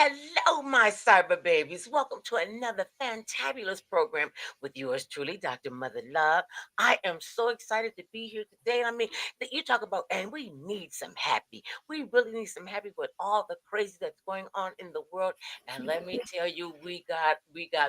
Hello, my cyber babies. Welcome to another fantabulous program with yours truly, Dr. Mother Love. I am so excited to be here today. I mean, that you talk about, and we need some happy. We really need some happy with all the crazy that's going on in the world. And let me tell you, we got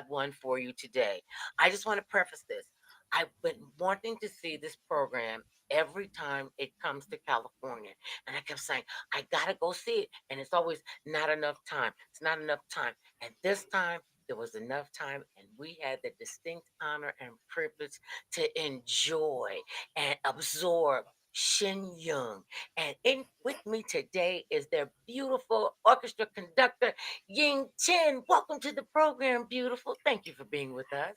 one for you today. I just want to preface this. I've been wanting to see this program every time it comes to California. And I kept saying, I gotta go see it. And it's always not enough time. It's not enough time. And this time, there was enough time, and we had the distinct honor and privilege to enjoy and absorb Shen Yun. And in with me today is their beautiful orchestra conductor, Ying Chen. Welcome to the program, beautiful. Thank you for being with us.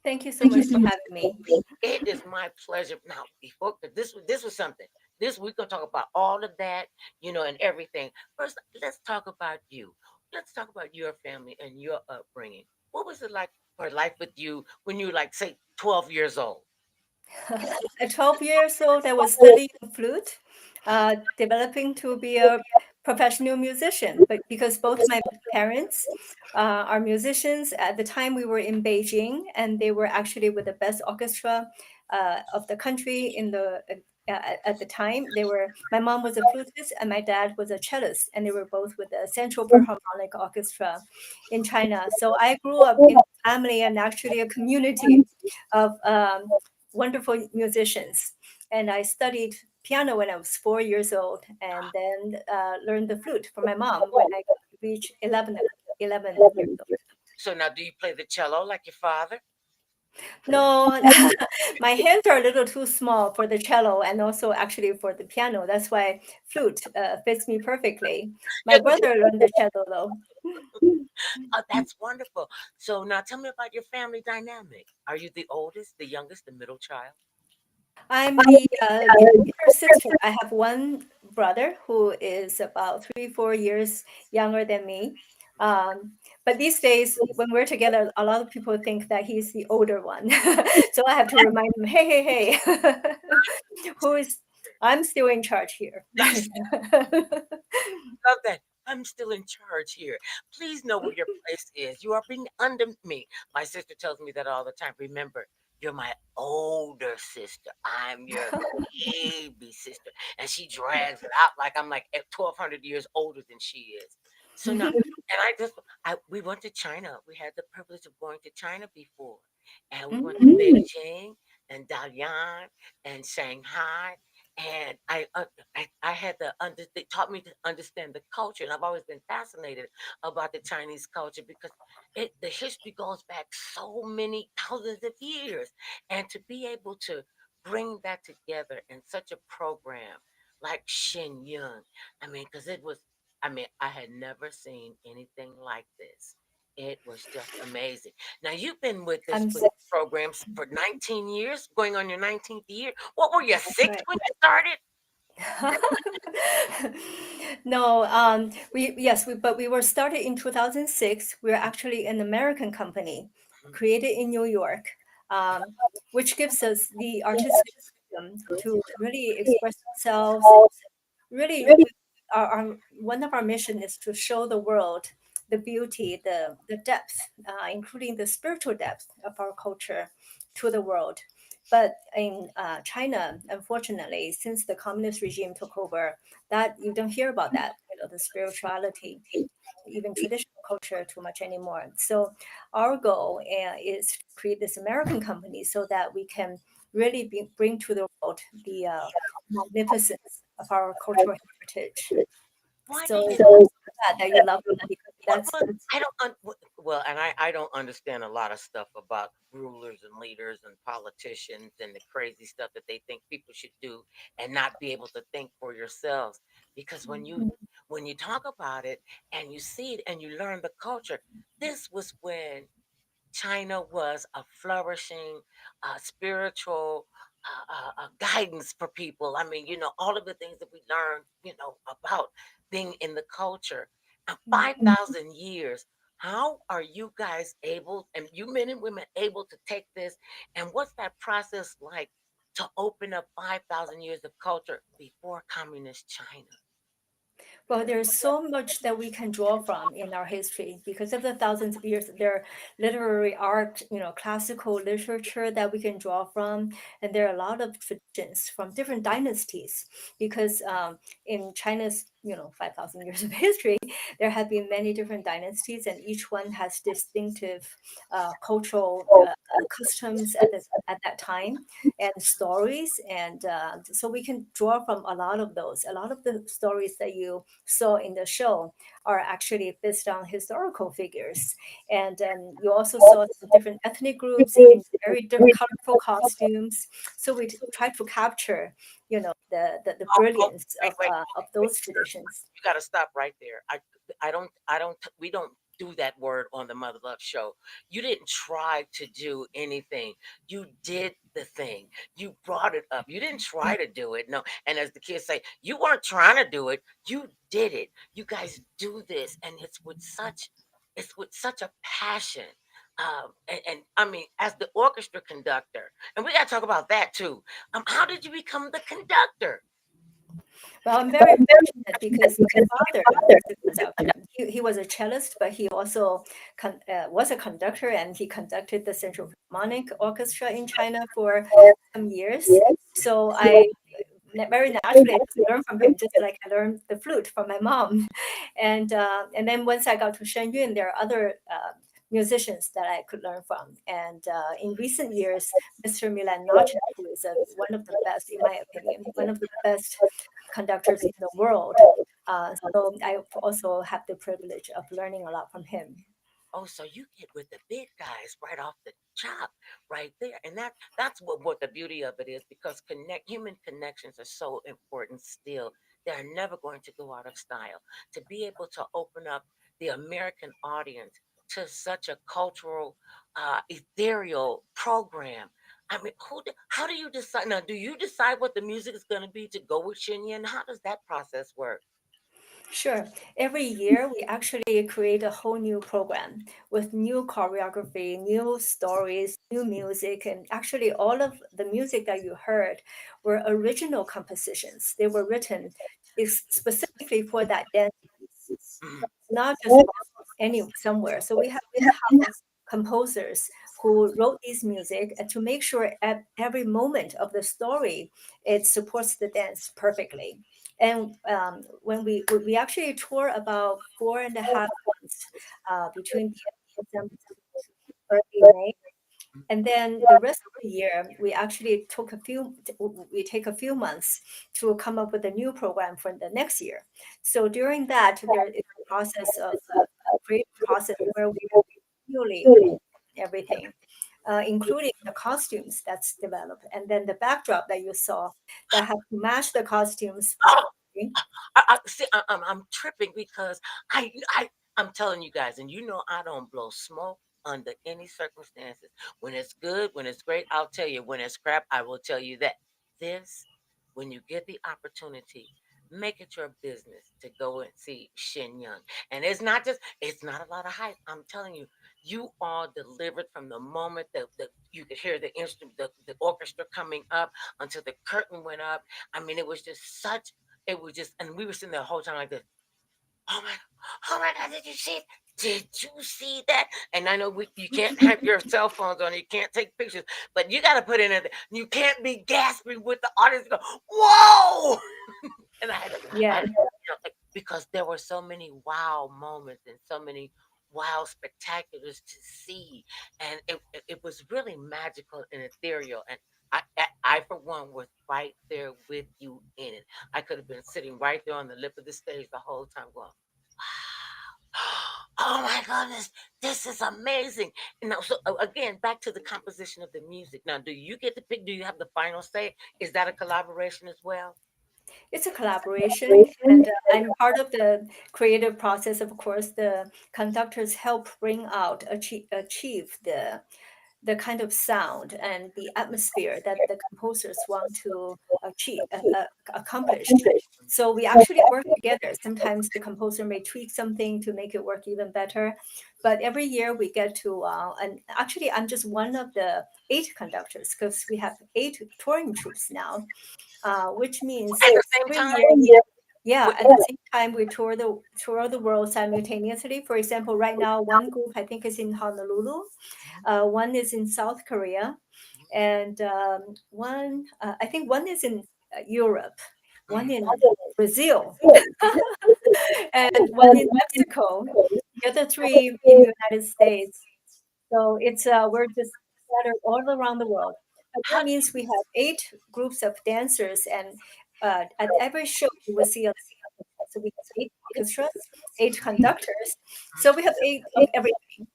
Thank you so Thank you much so for much. having me. It is my pleasure. Now, before 'cause this was something. This we're gonna talk about all of that, and everything. First, let's talk about you. Let's talk about your family and your upbringing. What was it like for life with you when you were like say 12 years old? At 12 years old, I was studying flute, developing to be a professional musician. But because both my parents are musicians, at the time we were in Beijing, and they were actually with the best orchestra of the country in the. At the time, they were. My mom was a flutist and my dad was a cellist, and they were both with the Central Philharmonic Orchestra in China. So I grew up in a family and actually a community of wonderful musicians. And I studied piano when I was 4 years old, and then learned the flute from my mom when I reached 11 years old. So now, do you play the cello like your father? No, my hands are a little too small for the cello and also actually for the piano. That's why flute fits me perfectly. My Yeah, 'cause brother learned the cello though. oh, that's wonderful. So now, tell me about your family dynamic. Are you the oldest, the youngest, the middle child? I'm the younger sister. I have one brother who is about 3, 4 years younger than me. But these days, when we're together, a lot of people think that he's the older one. So I have to remind him, hey, hey, hey, who is, I'm still in charge here. Love that. I'm still in charge here. Please know where your place is. You are being under me. My sister tells me that all the time. Remember, you're my older sister. I'm your baby sister. And she drags it out like I'm like 1,200 years older than she is. So now, and we went to China. We had the privilege of going to China before. And we went to Beijing and Dalian and Shanghai. And I had they taught me to understand the culture, and I've always been fascinated about the Chinese culture because the history goes back so many thousands of years, and to be able to bring that together in such a program like Shen Yun, I mean, because I had never seen anything like this. It was just amazing. Now you've been with this I'm with programs for 19 years, going on your 19th year. What were you, six right. when you started? No, but we were started in 2006. We're actually an American company Mhm. created in New York, um, which gives us the artistic freedom to really express ourselves. Really, one of our mission is to show the world the beauty, the depth, including the spiritual depth of our culture to the world. But in China, unfortunately, since the communist regime took over, that you don't hear about that, the spirituality, even traditional culture too much anymore. So our goal is to create this American company so that we can really bring to the world the magnificence of our cultural heritage. Why So did you? glad that you love it because Well, that's I don't well, and I don't understand a lot of stuff about rulers and leaders and politicians and the crazy stuff that they think people should do and not be able to think for yourselves. Because when you talk about it and you see it and you learn the culture, this was when China was a flourishing, spiritual guidance for people. I mean, all of the things that we learned, about being in the culture. And 5,000 years, how are you guys able, and you men and women able to take this? And what's that process like to open up 5,000 years of culture before communist China? Well, there's so much that we can draw from in our history because of the thousands of years. There are literary art, classical literature that we can draw from, and there are a lot of traditions from different dynasties. Because in China's, 5,000 years of history, there have been many different dynasties, and each one has distinctive cultural customs at that time and stories. And so we can draw from a lot of those. A lot of the stories that you saw in the show are actually based on historical figures. And you also saw some different ethnic groups in very colorful costumes. So we try to capture, the Oh, oh, brilliance of wait. those traditions. You got to stop right there. I don't, we don't do that word on the Mother Love Show. You didn't try to do anything. You did the thing. You brought it up. You didn't try to do it. No. And as the kids say, you weren't trying to do it. You did it. You guys do this. And it's with such a passion. And I mean, as the orchestra conductor, and we got to talk about that too. How did you become the conductor? Well, I'm very fortunate because my father was a conductor. He was a cellist, but he also was a conductor, and he conducted the Central Philharmonic Orchestra in China for some years. So I very naturally learned from him, just like I learned the flute from my mom. And then once I got to Shen Yun, there are other musicians that I could learn from. And in recent years, Mr. Milan Nachin, who is one of the best, in my opinion, one of the best conductors in the world. So I also have the privilege of learning a lot from him. Oh, so you get with the big guys right off the chop, right there, and that's what the beauty of it is, because human connections are so important still. They are never going to go out of style. To be able to open up the American audience to such a cultural, ethereal program. I mean, how do you decide now? Do you decide what the music is going to be to go with Shen Yun? How does that process work? Sure. Every year, we actually create a whole new program with new choreography, new stories, new music. And actually, all of the music that you heard were original compositions. They were written specifically for that dance piece. Mhm. So it's not just any somewhere. So we have in-house composers who wrote these music and to make sure at every moment of the story it supports the dance perfectly. And when we actually tour about 4.5 months between the end of December to early May, and then the rest of the year we actually we take a few months to come up with a new program for the next year. So during that there is a process of creative process where we really everything, including the costumes that's developed, and then the backdrop that you saw that have to match the costumes for the wedding. I see. I'm tripping because I I I'm telling you guys, and I don't blow smoke under any circumstances. When it's good, when it's great, I'll tell you. When it's crap, I will tell you that. This, when you get the opportunity, make it your business to go and see Shen Yun. And it's not a lot of hype. I'm telling you, you all delivered from the moment that you could hear the instrument, the orchestra coming up until the curtain went up. I mean, it was just, and we were sitting there the whole time like this. Oh my, oh my God, did you see it? Did you see that? And I know you can't have your cell phones on, you can't take pictures, but you got to put in it. You can't be gasping with the audience. Go, whoa! And I Yeah. like, because there were so many wow moments and so many wow spectaculars to see, and it was really magical and ethereal. And I for one was right there with you in it. I could have been sitting right there on the lip of the stage the whole time, going, "Oh my goodness, this is amazing!" Now, so again, back to the composition of the music. Now, do you get to pick? Do you have the final say? Is that a collaboration as well? It's a collaboration, and I'm part of the creative process. Of course, the conductors help bring out, achieve the kind of sound and the atmosphere that the composers want to accomplish. So we actually work together. Sometimes the composer may tweak something to make it work even better, but every year we get to, and actually I'm just one of the 8 conductors because we have 8 touring troops now, which means At the same every time? year, Yeah, What? at the same time, we tour the world simultaneously. For example, right now, one group I think is in Honolulu, Mhm, one is in South Korea, mhm, and one I think one is in Europe, one mhm. in Brazil, and one in Mexico. The other three in the United States. So it's we're just scattered all around the world. But that How? means we have eight groups of dancers, and at every show you will see a so we have eight orchestras, eight conductors. So we have eight of everything,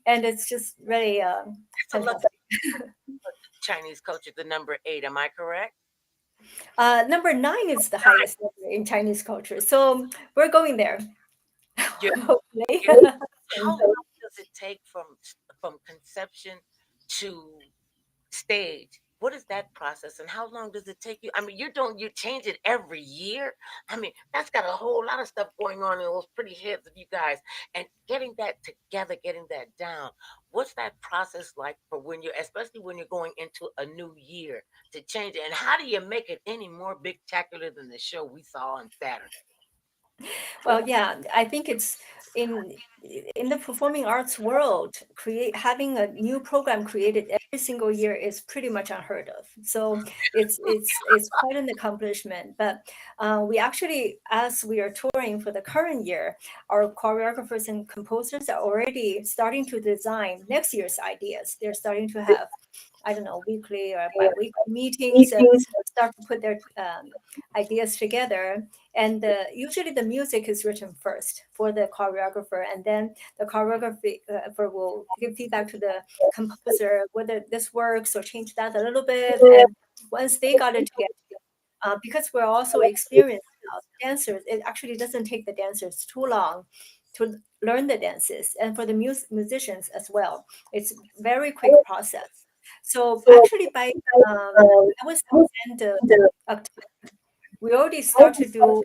and it's just really It's a luxury fantastic. Chinese culture, the number eight. Am I correct? Number nine is the highest number in Chinese culture, so we're going there. You're, Hopefully. you're, how long does it take from conception to stage? What is that process, and how long does it take you? I mean, you change it every year. I mean, that's got a whole lot of stuff going on in those pretty heads of you guys, and getting that together, getting that down. What's that process like for when you're, especially when you're going into a new year to change it? And how do you make it any more spectacular than the show we saw on Saturday? Well, yeah, I think it's in in the performing arts world, create having a new program created every single year is pretty much unheard of. So it's quite an accomplishment. But we actually, as we are touring for the current year, our choreographers and composers are already starting to design next year's ideas. They're starting to have, I don't know, weekly or bi-weekly meetings and start to put their ideas together. And usually the music is written first for the choreographer, and then the choreographer will give feedback to the composer whether this works or change that a little bit. And once they got it together, because we're also experienced dancers, it actually doesn't take the dancers too long to learn the dances, and for the musicians as well, it's very quick process. So actually, by I would say end of October, we already start to do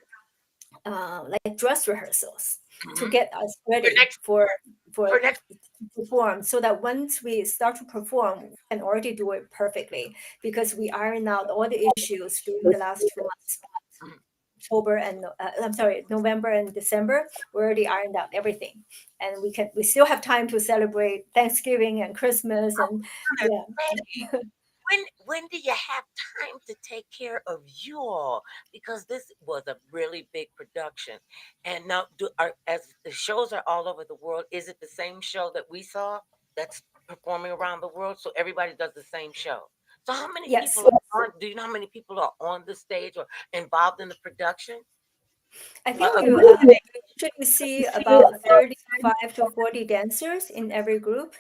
like dress rehearsals to Mhm. get us For ready next for for next. to perform, so that once we start to perform, we can already do it perfectly because we iron out all the issues during the last 2 months. Mhm. October and I'm sorry, November and December, we already ironed out everything, and we still have time to celebrate Thanksgiving and Christmas and Gonna yeah. say, when do you have time to take care of you all? Because this was a really big production, and now as the shows are all over the world, is it the same show that we saw that's performing around the world? So everybody does the same show. So how many Yes, people are on? Do you know how many people are on the stage or involved in the production? I think A you group. usually see about 35 to 40 dancers in every group.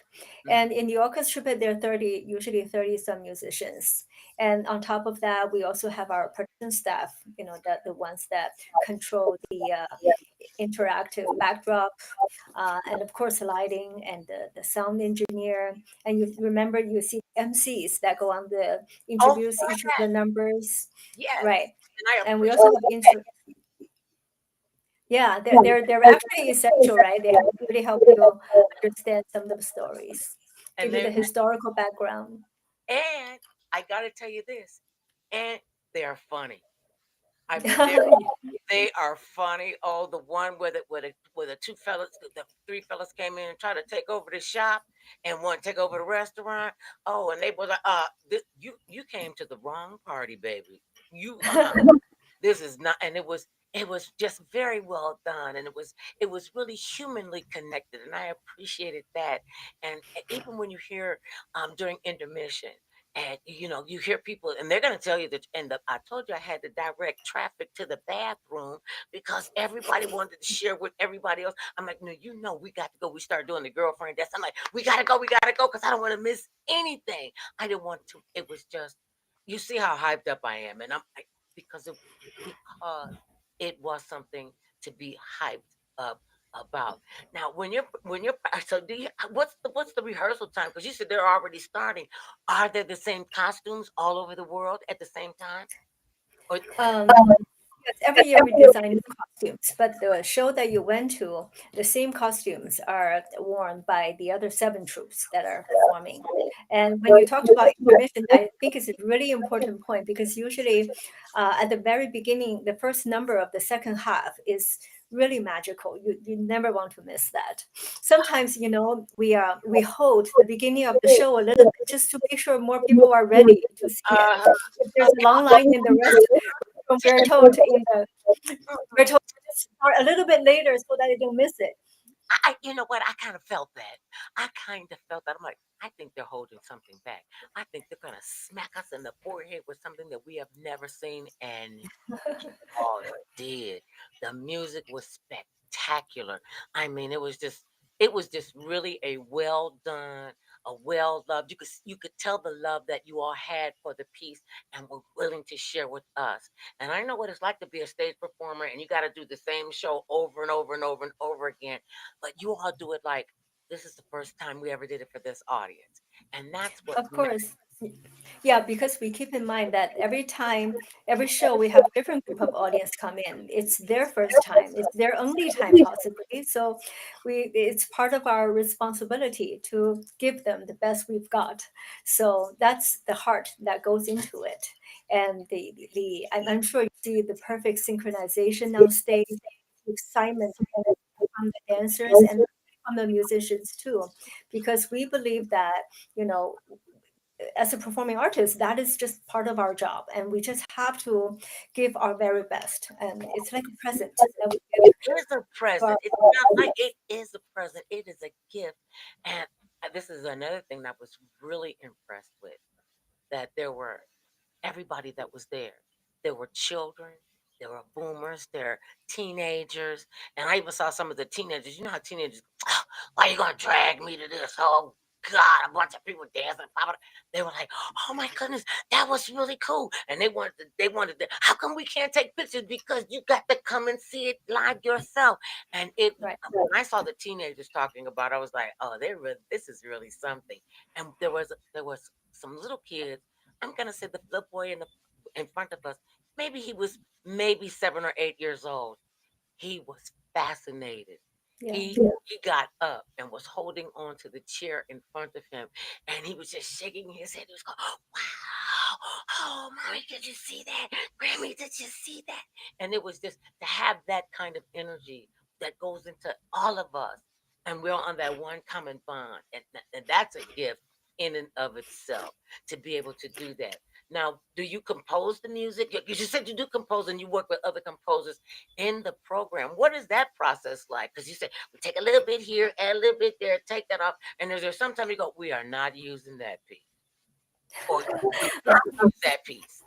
Mhm. And in the orchestra pit, there are 30, usually 30 some musicians. And on top of that, we also have our production staff, the ones that control the interactive backdrop, and of course, the lighting and the sound engineer. And you remember, you see MCs that go on the Oh introduce each of the numbers, yes, right? and I And we appreciate. also have yeah, they're actually essential, right? They really help you understand some of the stories, And give you they the historical background. and I gotta tell you this, and they are funny. I mean, Yeah. they are funny. Oh, the one where the two fellas, the three fellas came in and tried to take over the shop, and one take over the restaurant. Oh, and they was like, you came to the wrong party, baby. This is not, and it was just very well done, and it was really humanly connected, and I appreciated that. And even when you hear during intermission, and you hear people, and they're going to tell you that, and I told you I had to direct traffic to the bathroom because everybody wanted to share with everybody else. I'm like, no, we got to go. We started doing the girlfriend dance. I'm like, we gotta go because I don't want to miss anything. I didn't want to. It was just, you see how hyped up I am, and because it because it was something to be hyped up about. Now, when you're so do you what's the rehearsal time? Because you said they're already starting. Are there the same costumes all over the world at the same time? Or Um, Because every year we design new costumes, but the show that you went to, the same costumes are worn by the other seven troops that are performing. And when you talked about intermission, I think it's a really important point because usually at the very beginning, the first number of the second half is really magical. You never want to miss that. Sometimes, we hold the beginning of the show a little bit just to make sure more people are ready to see it. Uh, If there's a long line in the rest, we're told we're told to start a little bit later so that they don't miss it. you know what? I kind of felt that. I kind of felt that. I'm like, I think they're holding something back. I think they're gonna smack us in the forehead with something that we have never seen, and all did. The music was spectacular. I mean, it was just really a well done, a well loved. You could tell the love that you all had for the piece and were willing to share with us. And I know what it's like to be a stage performer and you got to do the same show over and over and over and over again. But you all do it like this is the first time we ever did it for this audience, and that's what Of course. Yeah, because we keep in mind that every time, every show, we have different group of audience come in. It's their first time. It's their only time, possibly. So it's part of our responsibility to give them the best we've got. So that's the heart that goes into it. And I'm sure you see the perfect synchronization on stage, excitement from the dancers and from the musicians too, because we believe that, you know, as a performing artist, that is just part of our job, and we just have to give our very best. And it's like a present that we give it is a to our present. It's not like it is a present. It is a gift. And this is another thing that I was really impressed with. That there were everybody that was there. There were children, there were boomers, there were teenagers, and I even saw some of the teenagers. You know how teenagers, "Ah, why are you gonna drag me to this? Oh God, a bunch of people dancing. Blah, blah." They were like, "Oh my goodness, that was really cool," and they wanted to. How come we can't take pictures? Because you got to come and see it live yourself. And right. when I saw the teenagers talking about, it, I was like, "Oh, this is really something." And there was some little kids. I'm gonna say the little boy in front of us, maybe he was maybe 7 or 8 years old. He was fascinated. Yeah. He got up and was holding on to the chair in front of him, and he was just shaking his head. He was going, "Wow! Oh, mommy, did you see that? Grammy, did you see that?" And it was just to have that kind of energy that goes into all of us, and we're on that one common bond, and that's a gift in and of itself to be able to do that. Now, do you compose the music? You said you do compose and you work with other composers in the program. What is that process like? Because you said we take a little bit here, add a little bit there, take that off, and is there sometimes you go, we are not using that piece, or we use that piece?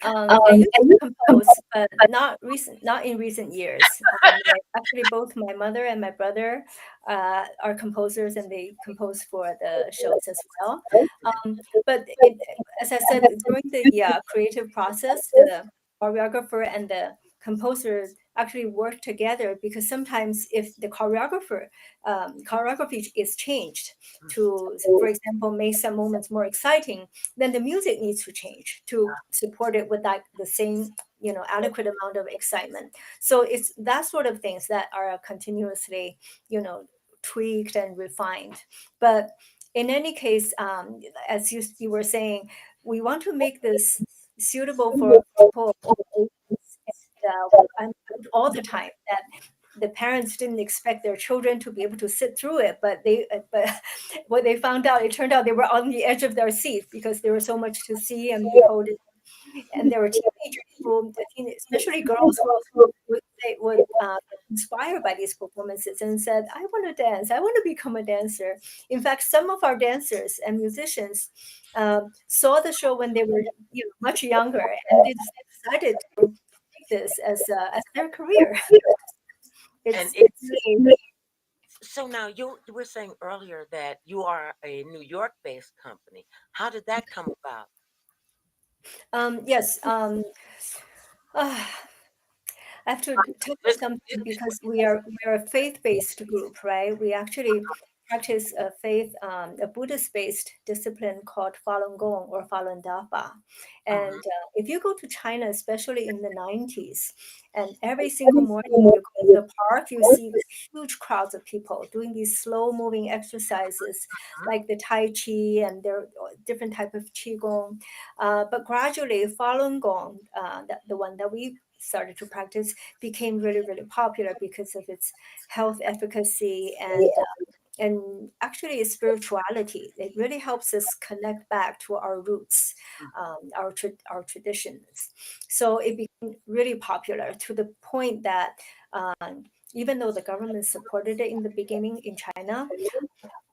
I used to compose, but not in recent years. Actually, both my mother and my brother are composers, and they compose for the shows as well. But as I said, during the creative process, the choreographer and the composer actually work together, because sometimes if the choreography is changed to, for example, make some moments more exciting, then the music needs to change to support it with that the same, adequate amount of excitement. So it's that sort of things that are continuously, tweaked and refined. But in any case, as you were saying, we want to make this suitable for people of all ages. And I'm told all the time that the parents didn't expect their children to be able to sit through it, but what they found out, it turned out they were on the edge of their seat because there was so much to see and behold. And there were teenagers who, especially girls, would get inspired by these performances and said, "I want to dance. I want to become a dancer." In fact, some of our dancers and musicians saw the show when they were, much younger, and they decided to take this as their career. And It's really, so now you were saying earlier that you are a New York-based company. How did that come about? yes. Uh, I have to tell you Listen, something because we are a faith-based group, right? We actually practice a faith, a Buddhist-based discipline called Falun Gong or Falun Dafa. And Mhm. if you go to China, especially in the 90s, and every single morning you go to the park, you see these huge crowds of people doing these slow-moving exercises Mhm. like the Tai Chi and there are different type of Qigong. But gradually, Falun Gong, the one that we started to practice, became really, really popular because of its health efficacy and actually spirituality. It really helps us connect back to our roots, our traditions. So it became really popular to the point that even though the government supported it in the beginning in China,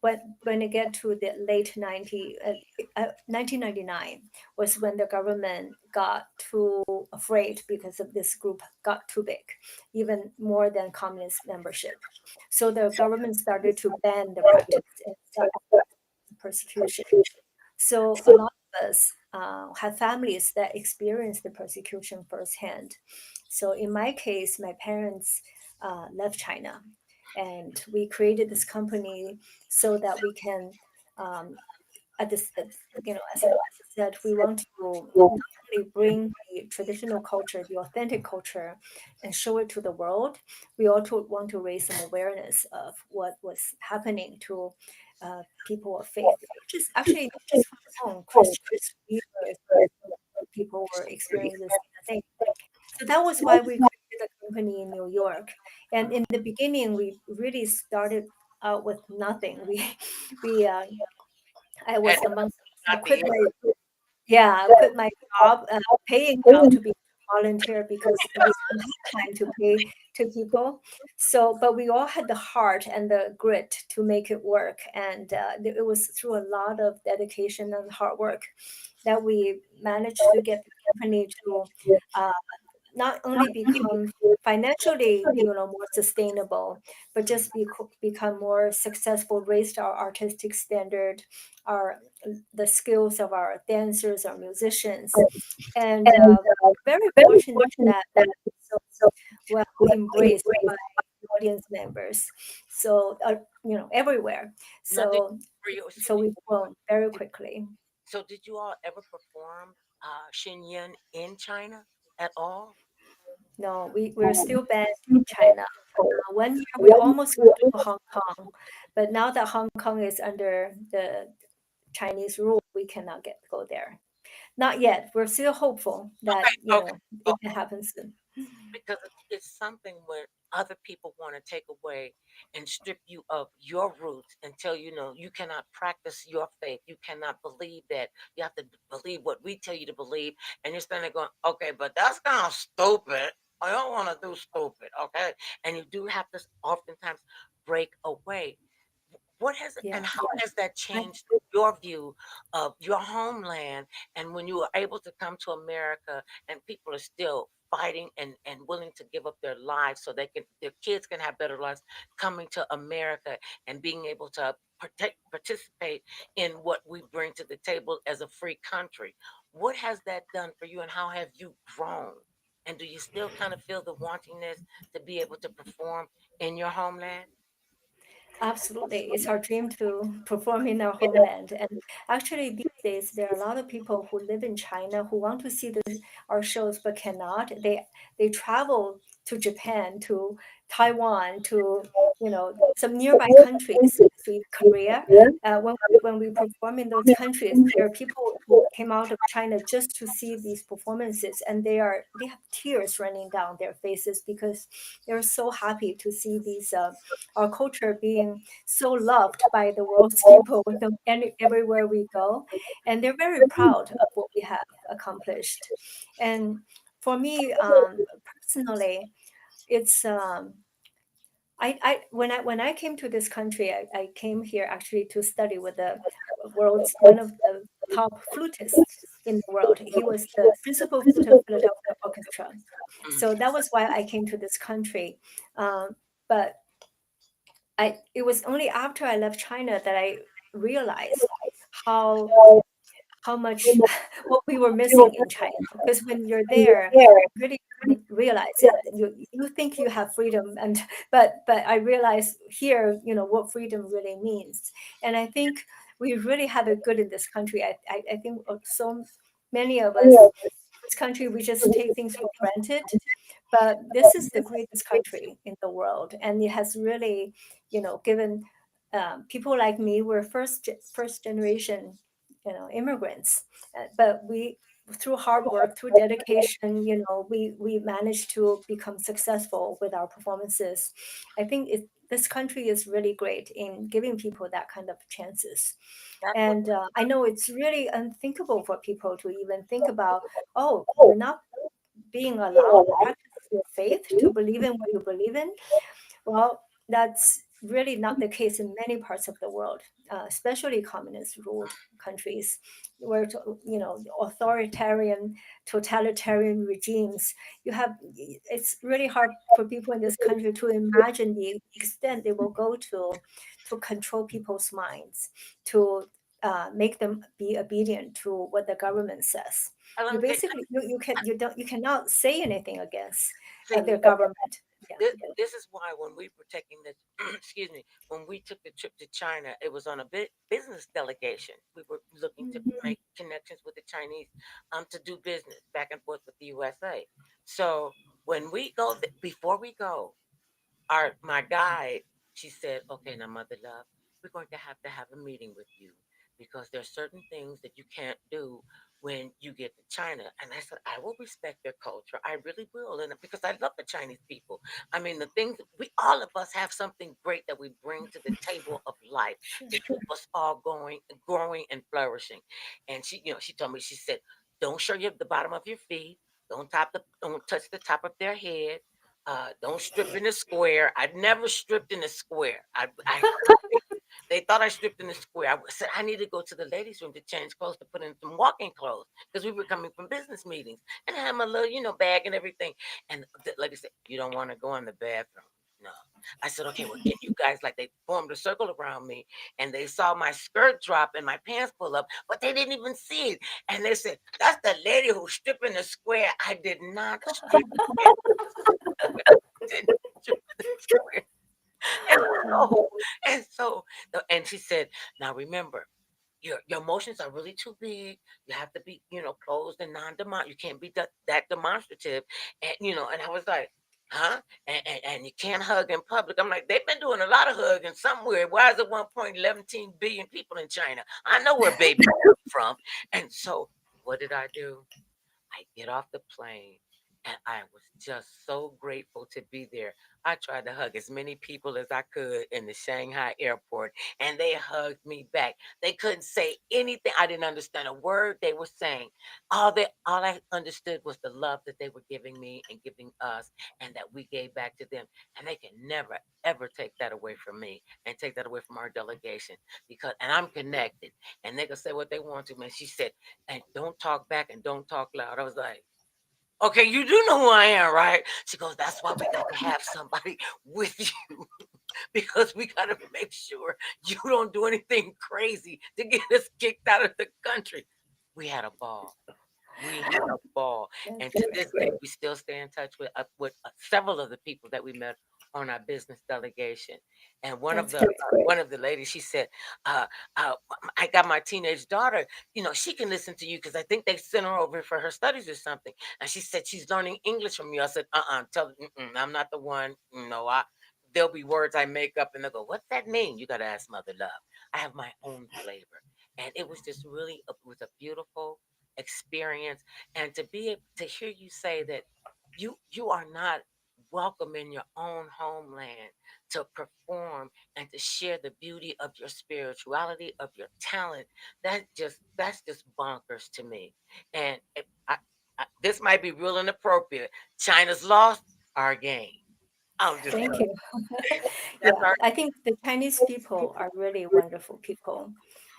when it get to the late 1999 was when the government got too afraid because of this group got too big, even more than communist membership. So the government started to ban the practice and start persecution. So a lot of us have families that experience the persecution firsthand. So in my case, my parents left China, and we created this company so that we can, at this, as I said, we want to not only bring the traditional culture, the authentic culture, and show it to the world. We also want to raise some awareness of what was happening to people of faith, which is actually not just Hong Kong, Christians, believers, people were experiencing the same thing. So that was why we created a company in New York. And in the beginning, we really started out with nothing. We I Had was among I not quit be my yeah, I quit my job, paying job to be volunteer because we don't have time to pay to people. So, but we all had the heart and the grit to make it work, and it was through a lot of dedication and hard work that we managed to get the company to uh, not only become financially, more sustainable, but just become more successful, raised our artistic standard, our the skills of our dancers, our musicians, and very fortunate that so well embraced by audience members. So everywhere. now did So were you excuse so me, we've grown very did, quickly. so did you all ever perform Shen Yun in China at all? No, we're still banned in China. One year we almost went to Hong Kong, but now that Hong Kong is under the Chinese rule, we cannot go there. Not yet. We're still hopeful that Okay, okay. it can happen soon. Because it's something where other people want to take away and strip you of your roots and tell you, no, you cannot practice your faith. You cannot believe that. You have to believe what we tell you to believe. And you're standing there going, okay, but that's kind of stupid. I don't want to do stupid. Okay. And you do have to oftentimes break away. What has Yeah. and how has that I, changed your view of your homeland? And when you were able to come to America and people are still fighting and willing to give up their lives so their kids can have better lives, coming to America and being able to participate in what we bring to the table as a free country. What has that done for you and how have you grown? And do you still kind of feel the wantingness to be able to perform in your homeland? Absolutely. It's our dream to perform in our homeland. And actually, these days, there are a lot of people who live in China who want to see our shows but cannot. They travel to Japan, to Taiwan, to some nearby countries, to Korea. When we perform in those countries, there are people who came out of China just to see these performances, and they have tears running down their faces because they're so happy to see these. Our culture being so loved by the world's people everywhere we go. And they're very proud of what we have accomplished. And for me, personally, it's when I came to this country, I came here actually to study with the world's one of the top flutists in the world. He was the principal flute of Philadelphia Orchestra. Mm. So that was why I came to this country. But it was only after I left China that I realized how how much what we were missing in China. Because when you're there, you really realize it. You think you have freedom, and but I realize here, what freedom really means. And I think we really have it good in this country. I think so many of us, this country, we just take things for granted. But this is the greatest country in the world, and it has really, given people like me, we're first generation, immigrants, but we, through hard work, through dedication, we managed to become successful with our performances. I think this country is really great in giving people that kind of chances. That's what And I know it's really unthinkable for people to even think about, oh, you're not being allowed to practice your faith, to believe in what you believe in. Well, that's really not the case in many parts of the world, especially communist ruled countries, where authoritarian, totalitarian regimes. It's really hard for people in this country to imagine the extent they will go to control people's minds, to make them be obedient to what the government says. let You me tell basically you cannot say anything against you. the government. Yeah. This is why when we were taking the excuse me, when we took the trip to China, it was on a business delegation. We were looking to Mhm. make connections with the Chinese, to do business back and forth with the USA. So when we go, before we go, our my guide, she said, "Okay, now, mother love, we're going to have a meeting with you because there's certain things that you can't do when you get to China." And I said, "I will respect their culture. I really will." And because I love the Chinese people. I mean, the things we all of us have something great that we bring to the table of life Sure. to keep us all going, growing and flourishing. And she told me, she said, "Don't show you the bottom of your feet. Don't touch the top of their head. Don't strip in the square." I never stripped in the square. They thought I stripped in the square. I said I need to go to the ladies' room to change clothes, to put in some walking clothes because we were coming from business meetings, and I had my little, bag and everything. And the lady said, "You don't want to go in the bathroom." No. I said, "Okay, well, can you guys," like, they formed a circle around me, and they saw my skirt drop and my pants pull up, but they didn't even see it. And they said, "That's the lady who stripped in the square." I did not strip in didn't strip in the square. And Wow. so, and so, and she said, "Now remember, your emotions are really too big. You have to be, closed and non-demon. You can't be that demonstrative." And and I was like, "Huh?" And you can't hug in public. I'm like, they've been doing a lot of hugging somewhere. Why is it 1.11 billion people in China? I know where babies come from. And so, what did I do? I get off the plane, and I was just so grateful to be there. I tried to hug as many people as I could in the Shanghai airport, and they hugged me back. They couldn't say anything. I didn't understand a word they were saying. All I understood was the love that they were giving me and giving us, and that we gave back to them. And they can never ever take that away from me and take that away from our delegation, and I'm connected, and they can say what they want to. Man, she said, "And don't talk back and don't talk loud." I was like, "Okay, you do know who I am, right?" She goes, "That's why we got to have somebody with you because we got to make sure you don't do anything crazy to get us kicked out of the country." We had a ball. We had a ball, and to That's this day, great. we still stay in touch with several of the people that we met on our business delegation. And That's great. one of the ladies, she said, uh, uh, "I got my teenage daughter. She can listen to you because I think they sent her over for her studies or something." And she said she's learning English from you. I said, I'm not the one. There'll be words I make up, and they'll go, "What's that mean?" You got to ask Mother Love. I have my own flavor, and it was just really, it was a beautiful experience. And to be able to hear you say that you are not welcome in your own homeland to perform and to share the beauty of your spirituality, of your talent, that's just bonkers to me. And this might be real inappropriate. China's lost, our game. I'm just Thank you. That's Yeah, our I think the Chinese people are really wonderful people,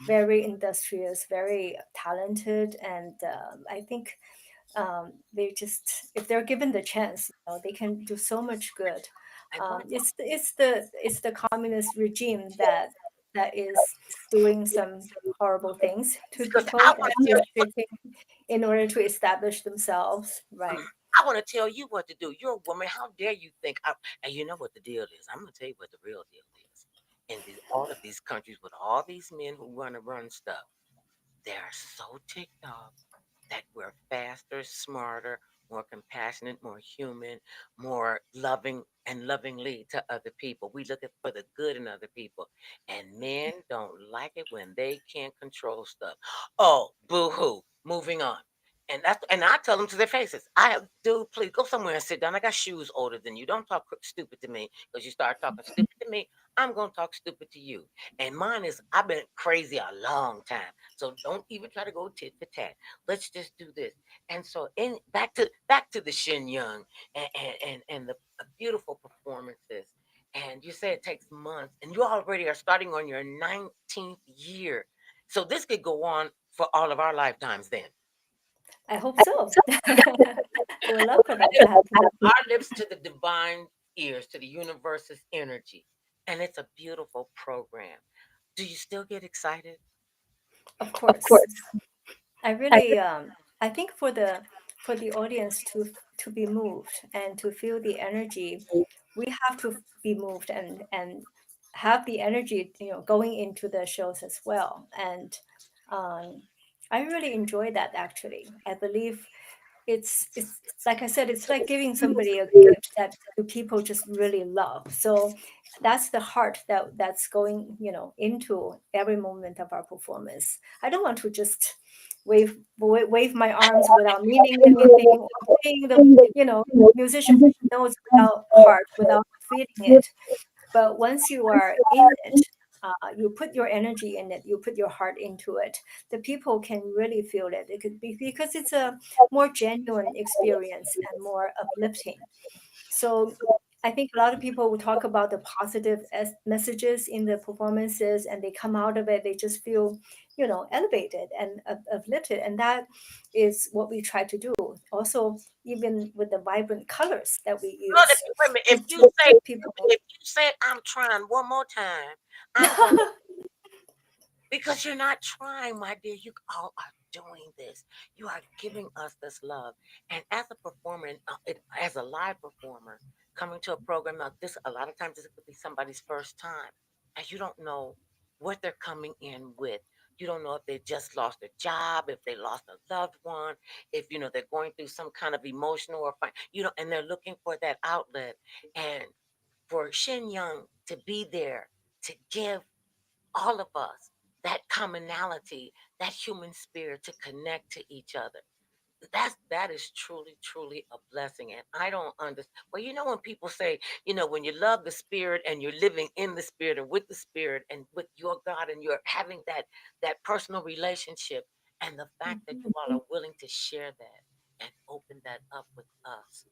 very industrious, very talented, and I think they just, if they're given the chance, they can do so much good. and what It's the communist regime that is doing some horrible things to because I people, want to that's restricting in order to establish themselves, right? I want to tell you what to do. You're a woman. How dare you think? And you know what the deal is? I'm going to tell you what the real deal is. In all of these countries with all these men who want to run stuff, they're so ticked off that we're faster, smarter, more compassionate, more human, more loving and lovingly to other people. We look at for the good in other people. And men don't like it when they can't control stuff. Oh, boo-hoo. Moving on. And I tell them to their faces, dude, please go somewhere and sit down. I got shoes older than you. Don't talk stupid to me because you start talking stupid to me. I'm gonna talk stupid to you. And mine is I've been crazy a long time. So don't even try to go tit for tat. Let's just do this. And so in back to the Shen Yun and the beautiful performances. And you say it takes months, and you already are starting on your 19th year. So this could go on for all of our lifetimes then. I hope so. I would love for that to happen. Our lips to the divine ears, to the universe's energy. And it's a beautiful program. Do you still get excited? Of course. I really, I think for the audience to be moved and to feel the energy, we have to be moved and have the energy, going into the shows as well. And um, I really enjoy that actually. I believe it's like I said, it's like giving somebody a gift that the people just really love. So that's the heart that's going, into every moment of our performance. I don't want to just wave my arms without meaning anything, or playing the musician notes without heart, without feeling it. But once you are in it, you put your energy in it, you put your heart into it, the people can really feel it. It could be because it's a more genuine experience and more uplifting. So I think a lot of people will talk about the positive messages in the performances, and they come out of it, they just feel, elevated and uplifted. And that is what we try to do. Also, even with the vibrant colors that we Well, use, wait a minute. it just gives people. If you say I'm trying one more time, I'm gonna because you're not trying, my dear. You all are doing this. You are giving us this love. And as a performer, and as a live performer, coming to a program like this, a lot of times this could be somebody's first time, and you don't know what they're coming in with. You don't know if they just lost a job, if they lost a loved one, if they're going through some kind of emotional or and they're looking for that outlet. And for Shen Young to be there to give all of us that commonality, that human spirit to connect to each other. That is truly, truly a blessing. And I don't understand. Well, when people say, when you love the spirit and you're living in the spirit and with the spirit and with your God and you're having that personal relationship, and the fact that you all are willing to share that and open that up with us,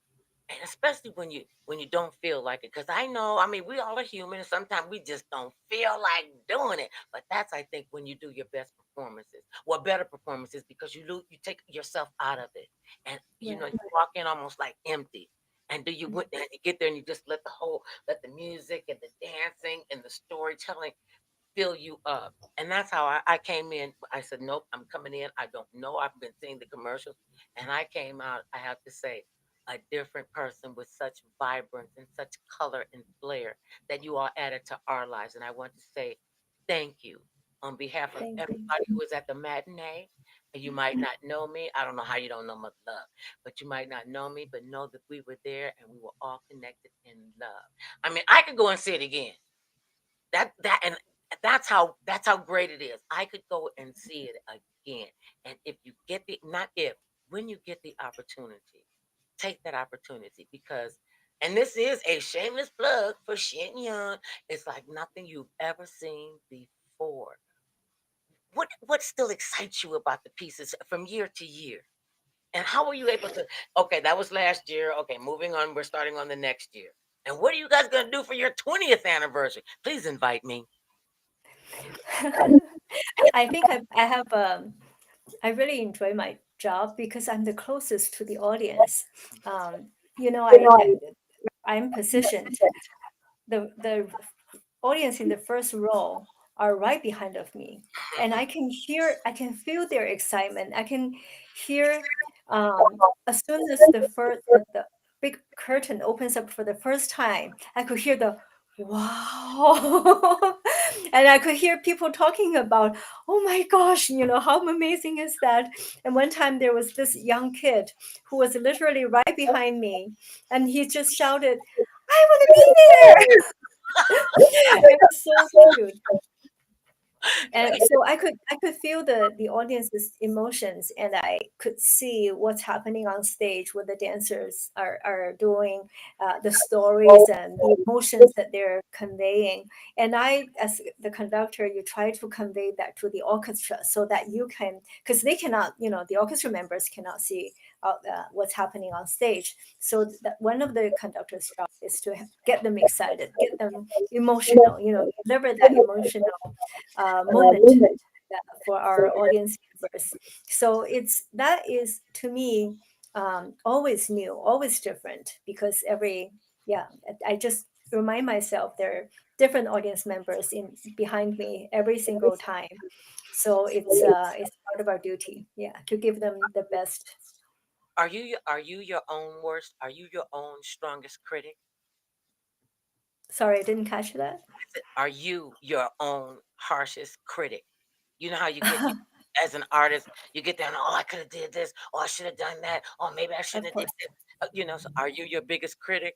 and especially when you don't feel like it, because I know, I mean, we all are human and sometimes we just don't feel like doing it, but that's, I think, when you do your best performances, well, better performances, because you take yourself out of it, and Right. you walk in almost like empty. And do you went and you get there and you just let the music and the dancing and the storytelling fill you up. And that's how I came in. I said, nope, I'm coming in. I don't know. I've been seeing the commercials. And I came out, I have to say, a different person with such vibrance and such color and flair that you all added to our lives. And I want to say thank you on behalf of Thank you. everybody who was at the matinee. And you might not know me. I don't know how you don't know Mother Love, but you might not know me, but know that we were there and we were all connected in love. I mean, I could go and say it again. And that's how great it is. I could go and see it again. And if you get the not if when you get the opportunity, take that opportunity, because and this is a shameless plug for Shen Yun. It's like nothing you've ever seen before. What still excites you about the pieces from year to year? And how were you able to? Okay, that was last year. Okay, moving on. We're starting on the next year. And what are you guys gonna do for your 20th anniversary? Please invite me. I think I have I really enjoy my job because I'm the closest to the audience. Um, I'm positioned. The audience in the first row are right behind of me, and I can feel their excitement. I can hear As soon as the big curtain opens up for the first time, I could hear the wow, and I could hear people talking about, oh my gosh, how amazing is that? And one time there was this young kid who was literally right behind me, and he just shouted, "I want to be there!" It was so cute. And so I could feel the audience's emotions, and I could see what's happening on stage, what the dancers are doing, the stories and the emotions that they're conveying. And I, as the conductor, you try to convey that to the orchestra so that you can, because they cannot, the orchestra members cannot see what's happening on stage. So that one of the conductor's job is to get them excited, get them emotional, deliver that emotional moment for our audience members. So that is to me always new, always different, because yeah, I just remind myself there are different audience members in behind me every single time. So it's part of our duty, yeah, to give them the best. Are you your own worst? Are you your own strongest critic? Sorry, I didn't catch that. Are you your own harshest critic? You know how you as an artist, you get down, oh, I could have did this, or I should have done that, or maybe I Of shouldn't have did course. that. So are you your biggest critic?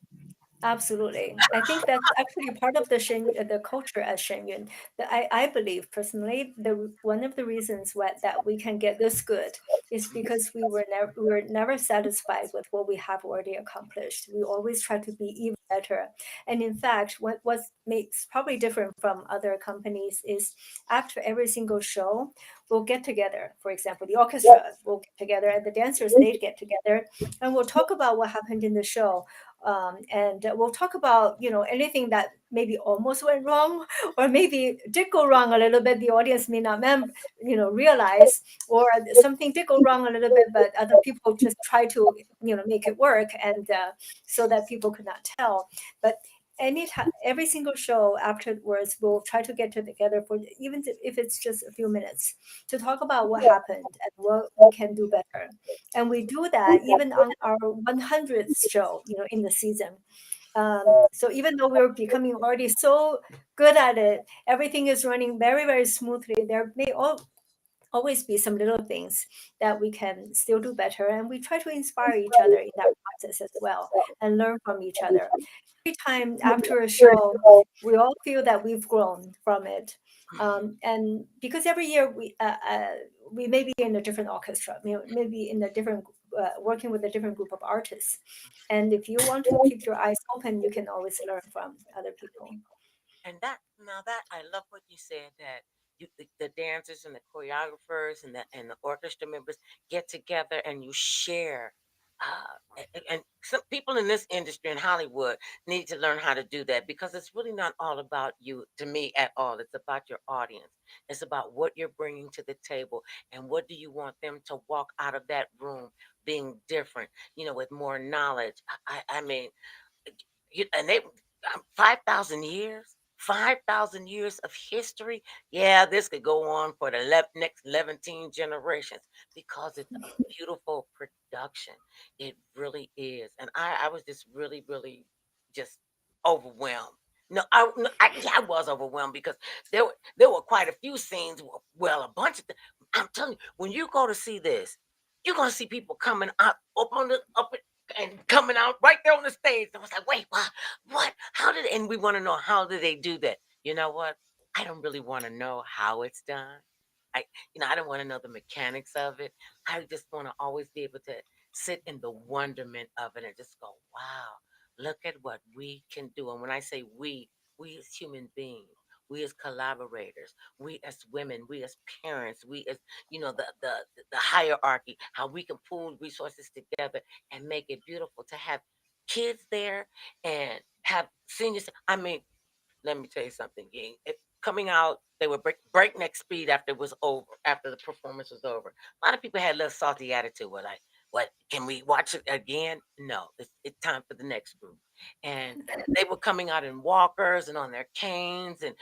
Absolutely. I think that's actually part of the culture at Shen Yun. I believe personally, one of the reasons that we can get this good is because we were never satisfied with what we have already accomplished. We always try to be even better. And in fact, what makes probably different from other companies is after every single show, we'll get together. For example, the orchestra will get together, and the dancers, they get together, and we'll talk about what happened in the show, and we'll talk about anything that maybe almost went wrong, or maybe did go wrong a little bit. The audience may not realize, or something did go wrong a little bit, but other people just try to make it work, and so that people could not tell. But anytime, every single show afterwards, we'll try to get together for even if it's just a few minutes to talk about what happened and what we can do better. And we do that even on our 100th show, in the season. So even though we're becoming already so good at it, everything is running very, very smoothly. There may always be some little things that we can still do better, and we try to inspire each other in that process as well, and learn from each other. Every time after a show, we all feel that we've grown from it. And because every year we may be in a different orchestra, maybe in a different working with a different group of artists. And if you want to keep your eyes open, you can always learn from other people. And that I love what you said, that the dancers and the choreographers and the orchestra members get together and you share. And some people in this industry in Hollywood need to learn how to do that, because it's really not all about you to me at all. It's about your audience. It's about what you're bringing to the table, and what do you want them to walk out of that room being different, with more knowledge. I mean, and they 5,000 years, 5,000 years of history. Yeah, this could go on for the next 11 generations, because it's a beautiful production. It really is. And I was just really, really just overwhelmed. No, yeah, I was overwhelmed, because there were quite a few scenes. Well, a bunch of. I'm telling you, when you go to see this, you're gonna see people coming up on the up and coming out right there on the stage. I was like, wait, what? How did? And we want to know, how did they do that? You know what? I don't really want to know how it's done. I don't want to know the mechanics of it. I just want to always be able to sit in the wonderment of it and just go, wow, look at what we can do. And when I say we as human beings, we as collaborators, we as women, we as parents, we as the hierarchy, how we can pool resources together and make it beautiful, to have kids there and have seniors. I mean, let me tell you something, Ying. Coming out, they were breakneck speed after it was over, after the performance was over. A lot of people had a little salty attitude. Were like, "What? Can we watch it again?" No, it's time for the next group. And they were coming out in walkers and on their canes, and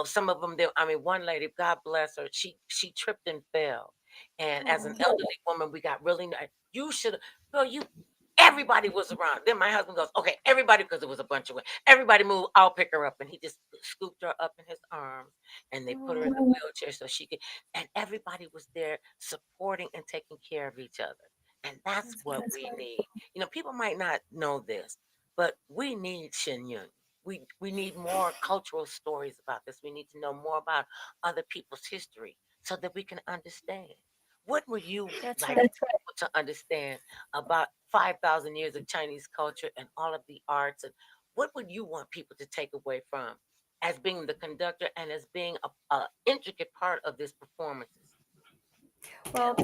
some of them. I mean, one lady, God bless her, she tripped and fell. And as an Oh, elderly woman, we got really. You should have, girl, you, everybody was around. Then my husband goes, okay, everybody, because it was a bunch of women. Everybody move, I'll pick her up. And he just scooped her up in his arms and they put her in the Oh, wheelchair so she could, and everybody was there supporting and taking care of each other. And that's that's what we beautiful. need. People might not know this, but we need Shen Yun. We need more cultural stories about this. We need to know more about other people's history so that we can understand. What would you That's like right. people to understand about 5,000 years of Chinese culture and all of the arts? And what would you want people to take away from as being the conductor and as being a intricate part of this performances? Well,